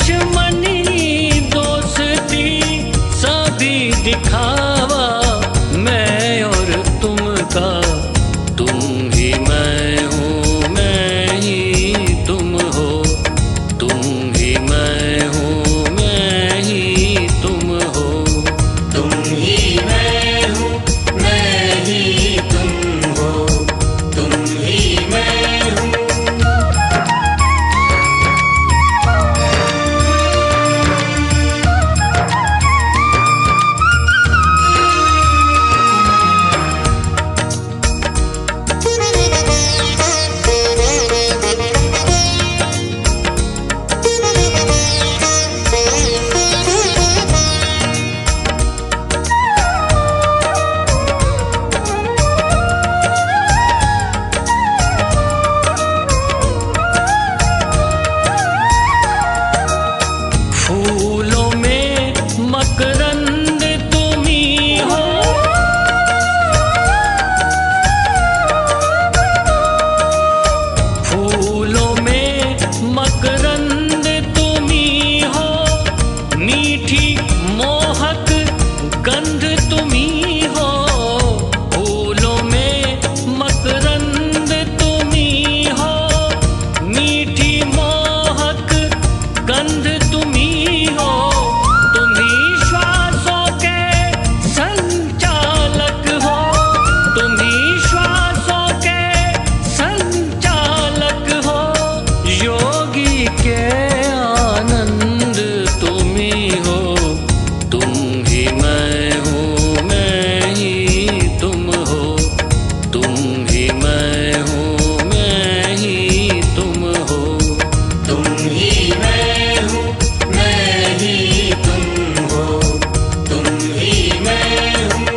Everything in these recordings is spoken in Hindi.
दुश्मनी दोस्ती सभी दिखावा, मैं और तुम का तुम ही मैं हूँ, मैं ही तुम हो, तुम ही मैं हूँ, मैं ही तुम हो, तुम ही मैं हूँ, मैं ही तुम हो, तुम ही मैं हूँ। फूलों में मकरंद तुम ही हो, फूलों में मकरंद तुम ही हो, मीठी मोहक गंध तुम ही हो, फूलों में मकरंद तुम ही हो, मीठी मोहक गंध तुम ही हो, तुम ही श्वासों के संचालक हो, तुम ही श्वासों के संचालक हो, योगी के आनंद तुम ही हो, तुम ही मैं हूँ, मैं ही तुम हो, तुम ही मैं हूँ, मैं ही तुम हो, तुम ही मैं हूँ, मैं ही तुम हो, तुम ही मैं हूँ।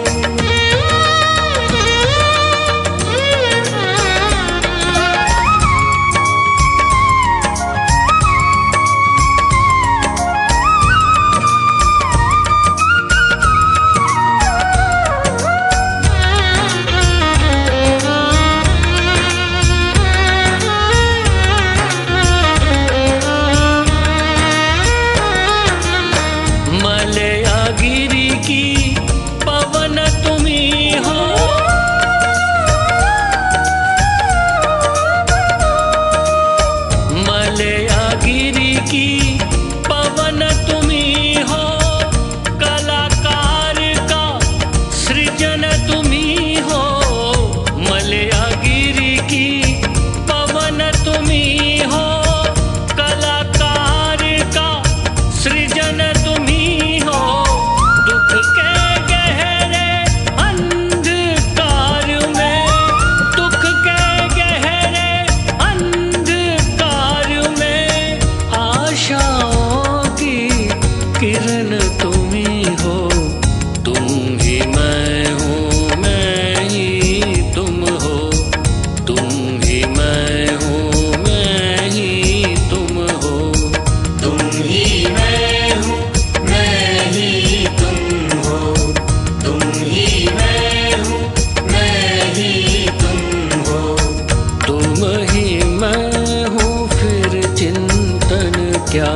मलयागिरी की पवन तुम ही हो, मलयागिरी की पवन तुम ही हो, कलाकार का सृजन तुम ही हो, मलयागिरी की पवन तुम ही हो, कलाकार का सृजन तुम ही हो, दुख के गहरे अंधकार में, दुख के गहरे अंधकार में, आशाओं की किरण तुम ही हो, तुम ही मैं हूँ, मैं ही तुम हो, तुम ही मैं हूँ, मैं ही तुम हो, तुम ही मैं हूँ, मैं ही तुम हो, तुम ही मैं हूँ, मैं ही तुम हो। तुम ही मैं हूँ, फिर चिंतन क्या।